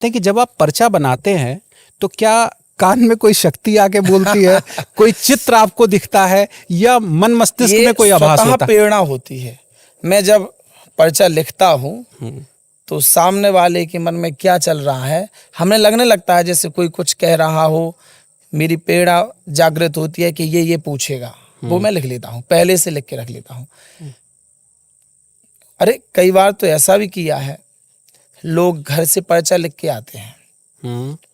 कि जब आप पर्चा बनाते हैं तो क्या कान में कोई शक्ति आके बोलती है, कोई चित्र आपको दिखता है, या मन मस्तिष्क में कोई आभास होता है? प्रेरणा होती है। मैं जब पर्चा लिखता हूँ तो सामने वाले के मन में क्या चल रहा है हमें लगने लगता है जैसे कोई कुछ कह रहा हो। मेरी प्रेरणा जागृत होती है कि ये पूछेगा, वो मैं लिख लेता हूँ, पहले से लिख के रख लेता हूँ। अरे कई बार तो ऐसा भी किया है, लोग घर से पर्चा लिख के आते हैं,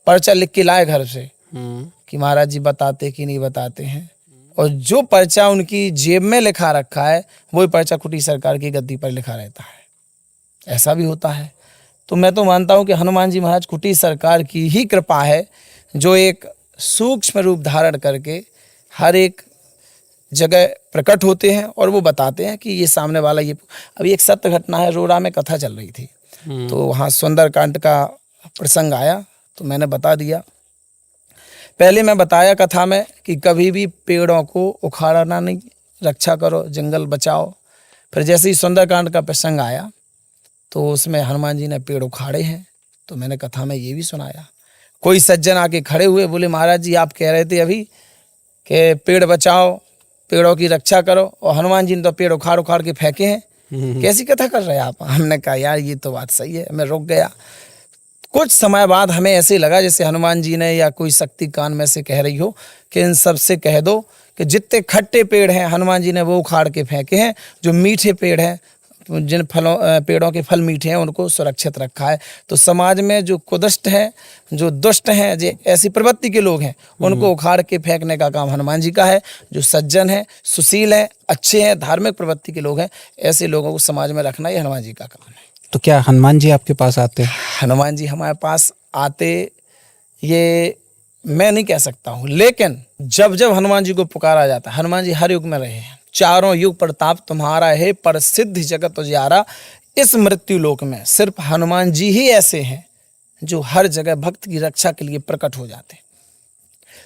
पर्चा लिख के लाए घर से कि महाराज जी बताते कि नहीं बताते हैं, और जो पर्चा उनकी जेब में लिखा रखा है वही पर्चा कुटी सरकार की गद्दी पर लिखा रहता है। ऐसा भी होता है। तो मैं तो मानता हूं कि हनुमान जी महाराज कुटी सरकार की ही कृपा है, जो एक सूक्ष्म रूप धारण करके हर एक जगह प्रकट होते हैं और वो बताते हैं कि ये सामने वाला ये। अभी एक सत्य घटना है, रोरा में कथा चल रही थी तो वहाँ सुंदरकांड का प्रसंग आया तो मैंने बता दिया। पहले मैं बताया कथा में कि कभी भी पेड़ों को उखाड़ना नहीं, रक्षा करो, जंगल बचाओ। फिर जैसे ही सुंदरकांड का प्रसंग आया तो उसमें हनुमान जी ने पेड़ उखाड़े हैं, तो मैंने कथा में ये भी सुनाया। कोई सज्जन आके खड़े हुए, बोले महाराज जी आप कह रहे थे अभी कि पेड़ बचाओ, पेड़ों की रक्षा करो, और हनुमान जी ने तो पेड़ उखाड़ उखाड़ के फेंके हैं, कैसी कथा कर रहे हैं आप? हमने कहा यार ये तो बात सही है। मैं रुक गया। कुछ समय बाद हमें ऐसे लगा जैसे हनुमान जी ने या कोई शक्ति कान में से कह रही हो कि इन सब से कह दो कि जितने खट्टे पेड़ हैं हनुमान जी ने वो उखाड़ के फेंके हैं, जो मीठे पेड़ हैं, जिन पेड़ों के फल मीठे हैं उनको सुरक्षित रखा है। तो समाज में जो कुदुष्ट हैं, जो दुष्ट हैं, जो ऐसी प्रवृत्ति के लोग हैं, उनको उखाड़ के फेंकने का काम हनुमान जी का है। जो सज्जन हैं, सुशील हैं, अच्छे हैं, धार्मिक प्रवृत्ति के लोग हैं, ऐसे लोगों को समाज में रखना ही हनुमान जी का काम है। तो क्या हनुमान जी आपके पास आते हैं? हनुमान जी हमारे पास आते ये मैं नहीं कह सकता हूँ, लेकिन जब जब हनुमान जी को पुकारा जाता है, हनुमान जी हर युग में रहे हैं। चारों युग प्रताप तुम्हारा है, पर सिद्ध जगत उजियारा। इस मृत्यु लोक में सिर्फ हनुमान जी ही ऐसे हैं जो हर जगह भक्त की रक्षा के लिए प्रकट हो जाते हैं।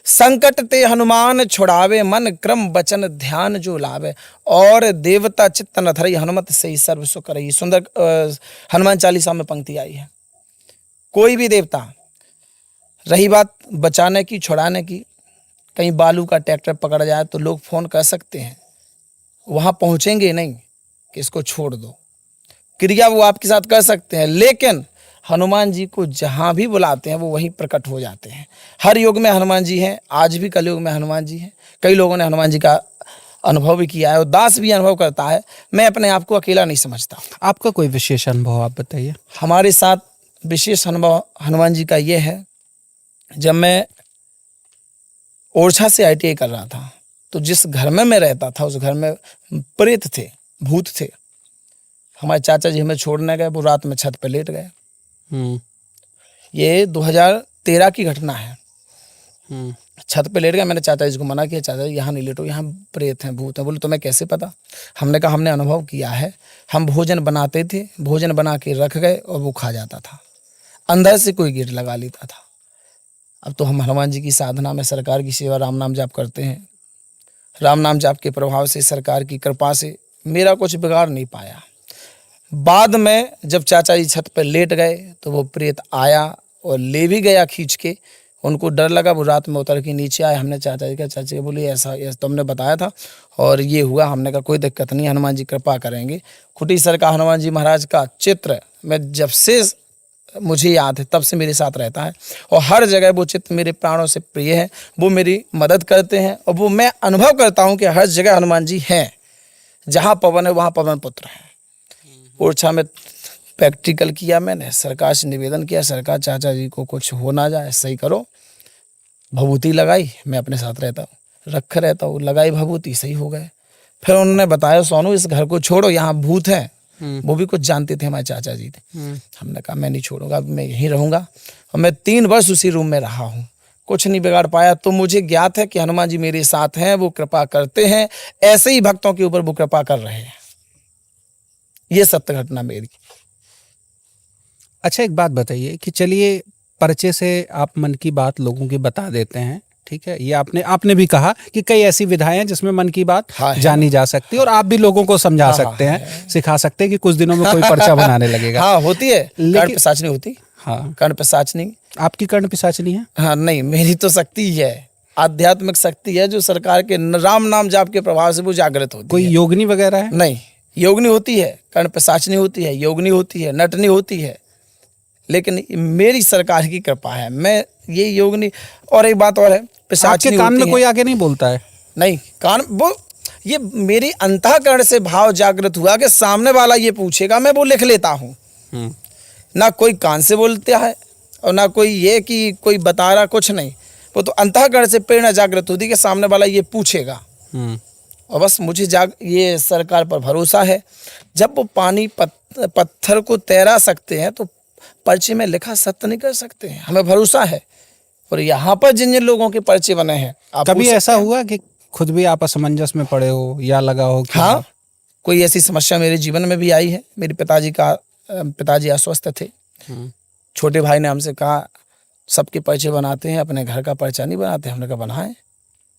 संकट ते हनुमान छुड़ावे, मन क्रम वचन ध्यान जो लावे, और देवता चित्त न धरई, हनुमत से ही सर्व सुख करई। सुंदर हनुमान चालीसा में पंक्ति आई है। कोई भी देवता, रही बात बचाने की, छुड़ाने की, कहीं बालू का ट्रैक्टर पकड़ जाए तो लोग फोन कर सकते हैं, वहां पहुंचेंगे नहीं कि इसको छोड़ दो, क्रिया वो आपके साथ कर सकते हैं, लेकिन हनुमान जी को जहां भी बुलाते हैं वो वहीं प्रकट हो जाते हैं। हर युग में हनुमान जी हैं, आज भी कलयुग में हनुमान जी हैं। कई लोगों ने हनुमान जी का अनुभव भी किया है और दास भी अनुभव करता है। मैं अपने आप को अकेला नहीं समझता। आपका कोई विशेष अनुभव आप बताइए। हमारे साथ विशेष अनुभव हनुमान जी का ये है, जब मैं ओरछा से ITI कर रहा था तो जिस घर में मैं रहता था उस घर में प्रेत थे, भूत थे। हमारे चाचा जी हमें छोड़ने गए, वो रात में छत पे लेट गए। ये 2013 की घटना है। छत पे लेट गए, मैंने चाचा जी को मना किया, चाचा जी यहाँ नहीं लेटो, यहाँ प्रेत हैं, भूत हैं। बोले तुम्हें कैसे पता? हमने कहा हमने अनुभव किया है। हम भोजन बनाते थे, भोजन बना के रख गए और वो खा जाता था, अंदर से कोई गेट लगा लेता था। अब तो हम हनुमान जी की साधना में, सरकार की सेवा, राम नाम जाप करते हैं। राम नाम जाप के प्रभाव से, सरकार की कृपा से मेरा कुछ बिगाड़ नहीं पाया। बाद में जब चाचा जी छत पर लेट गए तो वो प्रेत आया और ले भी गया खींच के। उनको डर लगा, वो रात में उतर के नीचे आए। हमने चाचा जी का, चाचा जी बोली ऐसा तुमने बताया था और ये हुआ। हमने कहा कोई दिक्कत नहीं, हनुमान जी कृपा करेंगे। कुटीसर का हनुमान जी महाराज का चित्र मैं जब से मुझे याद है तब से मेरे साथ रहता है और हर जगह वो चित्र मेरे प्राणों से प्रिय है। वो मेरी मदद करते हैं और वो मैं अनुभव करता हूँ कि हर जगह हनुमान जी हैं। जहाँ पवन है वहाँ पवन पुत्र है। ओरछा में प्रैक्टिकल किया मैंने, सरकार से निवेदन किया, सरकार चाचा जी को कुछ हो ना जाए, सही करो। भभूति लगाई, मैं अपने साथ रहता हूँ, रखा रहता हूँ, लगाई भभूति, सही हो गए। फिर उन्होंने बताया सोनू इस घर को छोड़ो, यहाँ भूत है। वो भी कुछ जानते थे, हमारे चाचा जी थे। हमने कहा मैं नहीं छोड़ूंगा, मैं यहीं रहूंगा। और मैं 3 वर्ष उसी रूम में रहा हूँ, कुछ नहीं बिगाड़ पाया। तो मुझे ज्ञात है कि हनुमान जी मेरे साथ हैं, वो कृपा करते हैं। ऐसे ही भक्तों के ऊपर वो कृपा कर रहे हैं। ये सत्य घटना मेरी। अच्छा एक बात बताइए कि चलिए पर्चे से आप मन की बात लोगों की बता देते हैं, ठीक है, ये आपने भी कहा कि कई ऐसी विधाएं हैं जिसमें मन की बात जानी जा सकती है और आप भी लोगों को समझा सकते हैं, सिखा सकते हैं कि कुछ दिनों में कोई पर्चा बनाने लगेगा। हाँ होती है, लेकिन साच नहीं होती। हाँ। कर्ण पिशाचनी। आपकी कर्ण पिशाचनी है? हाँ नहीं, मेरी तो शक्ति ही है, आध्यात्मिक शक्ति है, जो सरकार के राम नाम जाप के प्रभाव से वो जागृत होती कोई है। योगिनी वगैरह है? नहीं, योगिनी होती है, कर्ण पिशाचनी होती है, योगिनी होती है, नटनी होती है, लेकिन मेरी सरकार की कृपा है, मैं ये योगिनी। और एक बात और है, पिशाचनी आपके कान होती में है। कोई आके नहीं बोलता है? नहीं, कान वो ये मेरी अंतःकरण से भाव जागृत हुआ कि सामने वाला ये पूछेगा, मैं वो लिख लेता हूँ। ना कोई कान से बोलता है और ना कोई ये कि कोई बता रहा, कुछ नहीं। वो तो अंतःकरण से प्रेरणा जागृत होती है कि सामने वाला ये पूछेगा, और बस मुझे ये सरकार पर भरोसा है। जब वो पानी पत्थर को तैरा सकते हैं तो पर्चे में लिखा सत्य नहीं कर सकते हैं, हमें भरोसा है। और यहाँ पर जिन जिन लोगों के पर्चे बने हैं, कभी ऐसा हुआ कि खुद भी आप असमंजस में पड़े हो या लगा हो कि हाँ, कोई ऐसी समस्या मेरे जीवन में भी आई है। मेरे पिताजी अस्वस्थ थे। छोटे भाई ने हमसे कहा सबके पर्चे बनाते हैं, अपने घर का पर्चा नहीं बनाते। हमने कहा बनाएं।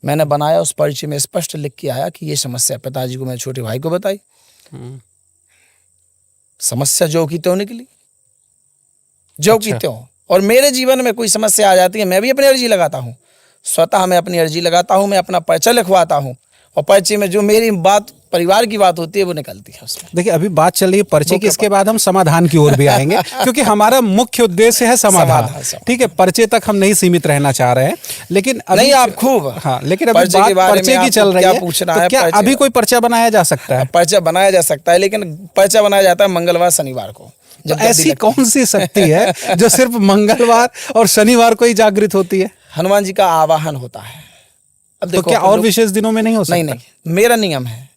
मैंने बनाया, उस पर्चे में स्पष्ट लिख के आया कि ये समस्या पिताजी को, मैं छोटे भाई को बताई। समस्या जो की त्यों निकली, जो की त्यों। और मेरे जीवन में कोई समस्या आ जाती है, मैं भी अपनी अर्जी लगाता हूँ, स्वतः मैं अपनी अर्जी लगाता हूँ, मैं अपना पर्चा लिखवाता हूँ, और पर्चे में जो मेरी बात, परिवार की बात होती है, वो निकलती है उसमें। देखिए अभी बात चल रही है पर्चे की, इसके बाद हम समाधान की ओर भी आएंगे क्योंकि हमारा मुख्य उद्देश्य है समाधान। ठीक है, पर्चे तक हम नहीं सीमित रहना चाह रहे हैं, लेकिन अभी नहीं, आप खूब। हाँ, लेकिन अभी बात पर्चे की चल रही है, तो क्या अभी कोई पर्चा बनाया जा सकता है? पर्चा बनाया जा सकता है, लेकिन पर्चा बनाया जाता है मंगलवार शनिवार को। तो ऐसी कौन सी शक्ति है जो सिर्फ मंगलवार और शनिवार को ही जागृत होती है? हनुमान जी का आवाहन होता है। अब तो क्या और विशेष दिनों में नहीं हो सकता? नहीं, मेरा नियम है।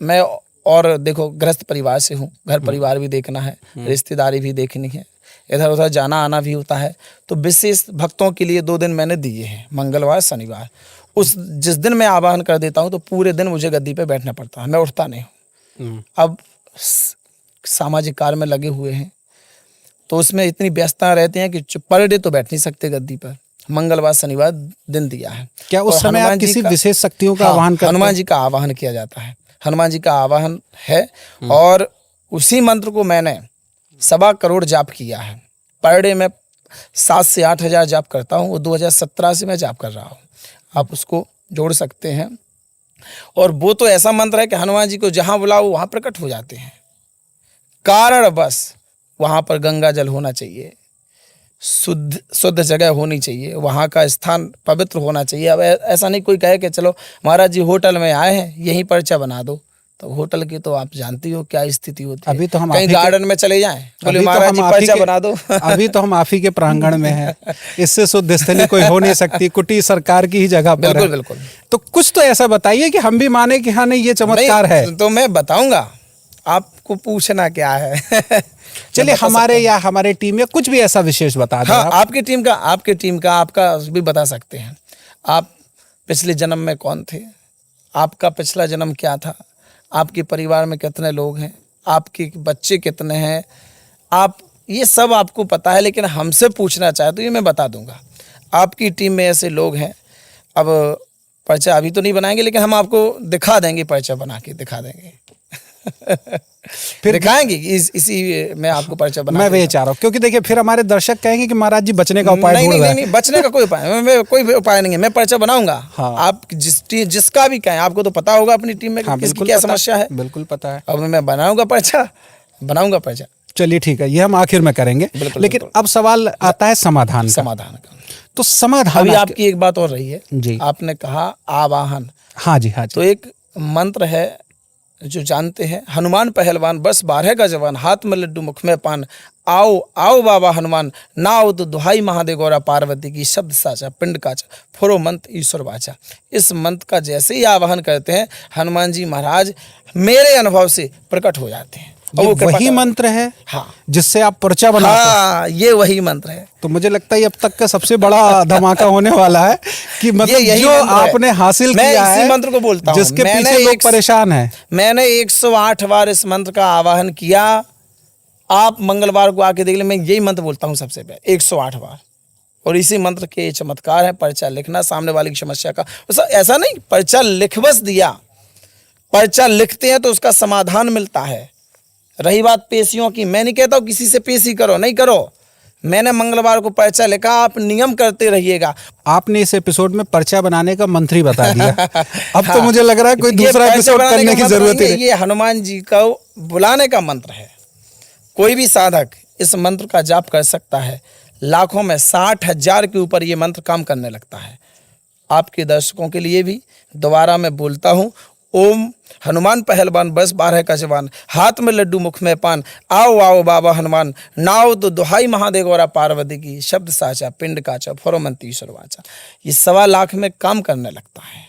मैं और देखो, गृहस्थ परिवार से हूँ, घर परिवार भी देखना है, रिश्तेदारी भी देखनी है, इधर उधर जाना आना भी होता है। तो विशेष भक्तों के लिए 2 दिन मैंने दिए हैं, मंगलवार शनिवार। जिस दिन मैं आवाहन कर देता हूँ तो पूरे दिन मुझे गद्दी पे बैठना पड़ता है, मैं उठता नहीं हूँ। अब सामाजिक कार्य में लगे हुए हैं तो उसमें इतनी व्यस्तता रहती है कि पर डे तो बैठ नहीं सकते गद्दी पर। मंगलवार शनिवार दिन दिया है। क्या उस समय आप किसी विशेष शक्तियों का आवाहन करते हैं? हनुमान जी का आवाहन किया जाता है, हनुमान जी का आवाहन है। और उसी मंत्र को मैंने 1.25 करोड़ जाप किया है। पर डे में 7 से 8 हज़ार जाप करता हूँ, वो 2017 से मैं जाप कर रहा हूँ। आप उसको जोड़ सकते हैं। और वो तो ऐसा मंत्र है कि हनुमान जी को जहाँ बुलाओ वहाँ प्रकट हो जाते हैं। कारण बस वहाँ पर गंगा जल होना चाहिए, शुद्ध जगह होनी चाहिए, वहाँ का स्थान पवित्र होना चाहिए। अब ऐसा नहीं कोई कहे कि चलो महाराज जी होटल में आए हैं, यहीं पर्चा बना दो, तो होटल की तो आप जानती हो क्या स्थिति होती है। अभी तो हम कहीं गार्डन में चले जाएं, बोले महाराज जी पर्चा बना दो। अभी तो हम आप ही के प्रांगण में हैं, इससे शुद्ध स्थली कोई हो नहीं सकती, कुटी सरकार की ही जगह पर। बिल्कुल बिल्कुल। तो कुछ तो ऐसा बताइए कि हम भी माने कि हाँ नहीं ये चमत्कार है। तो मैं बताऊंगा, आपको पूछना क्या है। चलिए हमारे टीम या कुछ भी ऐसा विशेष बता दें। हाँ, आपकी टीम का आपका भी बता सकते हैं। आप पिछले जन्म में कौन थे, आपका पिछला जन्म क्या था, आपके परिवार में कितने लोग हैं, आपके बच्चे कितने हैं, आप ये सब आपको पता है, लेकिन हमसे पूछना चाहे तो ये मैं बता दूंगा। आपकी टीम में ऐसे लोग हैं। अब पर्चा अभी तो नहीं बनाएंगे, लेकिन हम आपको दिखा देंगे, पर्चा बना के दिखा देंगे। फिर दिखाएंगे इसी में आपको पर्चा बना। मैं वही चाह रहा हूँ, क्योंकि देखिए फिर हमारे दर्शक कहेंगे कि महाराज जी बचने का उपाय ढूंढ रहे हैं। नहीं, बचने का कोई उपाय, कोई भी उपाय नहीं है। मैं पर्चा बनाऊंगा। हाँ। आप जिसका भी कहें, आपको तो पता होगा अपनी टीम में किसकी क्या समस्या है। बिल्कुल पता है। अब मैं बनाऊंगा पर्चा। चलिए ठीक है, ये हम आखिर में करेंगे। लेकिन अब सवाल आता है समाधान का। तो समाधान, अभी आपकी एक बात और रही है जी, आपने कहा आवाहन। हाँ जी। तो एक मंत्र है जो जानते हैं, हनुमान पहलवान बस 12 का जवान, हाथ में लड्डू मुख में पान, आओ आओ बाबा हनुमान, ना आओ तो दुहाई महादेव गौरा पार्वती की, शब्द साचा पिंड काचा, फुरो मंत्र ईश्वर वाचा। इस मंत्र का जैसे ही आवाहन करते हैं, हनुमान जी महाराज मेरे अनुभव से प्रकट हो जाते हैं। ये वही मंत्र है, हाँ, जिससे आप पर्चा बनाते हैं? हाँ, ये वही मंत्र है। तो मुझे लगता है अब तक का सबसे बड़ा धमाका होने वाला है कि मतलब जो आपने हासिल किया है, इसी मंत्र को बोलता हूँ, जिसके पीछे लोग परेशान हैं। मैंने 108 बार इस मंत्र का आवाहन किया। आप मंगलवार को आके देख ले, मैं यही मंत्र बोलता हूँ सबसे पहले 108 बार। और इसी मंत्र के चमत्कार है, पर्चा लिखना सामने वाले की समस्या का। ऐसा नहीं पर्चा लिख बस दिया, पर्चा लिखते हैं तो उसका समाधान मिलता है। रही बात पेशियों की, मैं नहीं कहता हूँ किसी से पेशी करो, नहीं करो। मैंने मंगलवार को पर्चा लिखा, आप नियम करते रहिएगा। आपने इस एपिसोड में पर्चा बनाने का मंत्र ही बता दिया। अब हाँ, तो मुझे लग रहा है कोई दूसरा एपिसोड करने की जरूरत ही नहीं। ये हनुमान जी को बुलाने का मंत्र है। कोई भी साधक इस मंत्र का जाप कर सकता है। लाखों में 60,000 के ऊपर ये मंत्र काम करने लगता है। आपके दर्शकों के लिए भी दोबारा मैं बोलता हूँ, ओम हनुमान पहलवान बस 12 का जवान, हाथ में लड्डू मुख में पान, आओ आओ बाबा हनुमान, नाओ तो दुहाई महादेव गौरा पार्वती की, शब्द साचा पिंड काचा फरोमंती ईश्वर वाचा। ये 1.25 लाख में काम करने लगता है।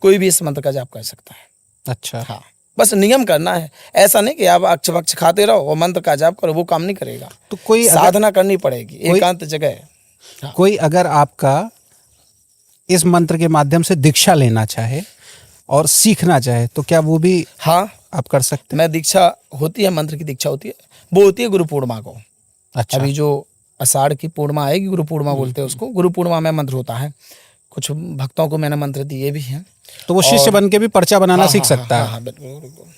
कोई भी इस मंत्र का जाप कर सकता है। अच्छा, हाँ, बस नियम करना है। ऐसा नहीं कि आप अक्ष भक्ष खाते रहो और मंत्र का जाप करो, वो काम नहीं करेगा। तो कोई साधना करनी पड़ेगी, एकांत जगह। हाँ। कोई अगर आपका इस मंत्र के माध्यम से दीक्षा लेना चाहे और सीखना चाहे तो क्या वो भी हाँ आप कर सकते हैं? मैं दीक्षा होती है, मंत्र की दीक्षा होती है, वो होती है गुरु पूर्णिमा को। अच्छा, अभी जो आषाढ़ की पूर्णिमा आएगी, गुरु पूर्णिमा बोलते हैं उसको, गुरु पूर्णिमा में मंत्र होता है। कुछ भक्तों को मैंने मंत्र दिए भी हैं। तो वो शिष्य बन के भी पर्चा बनाना सीख सकता है। हाँ, बिल्कुल।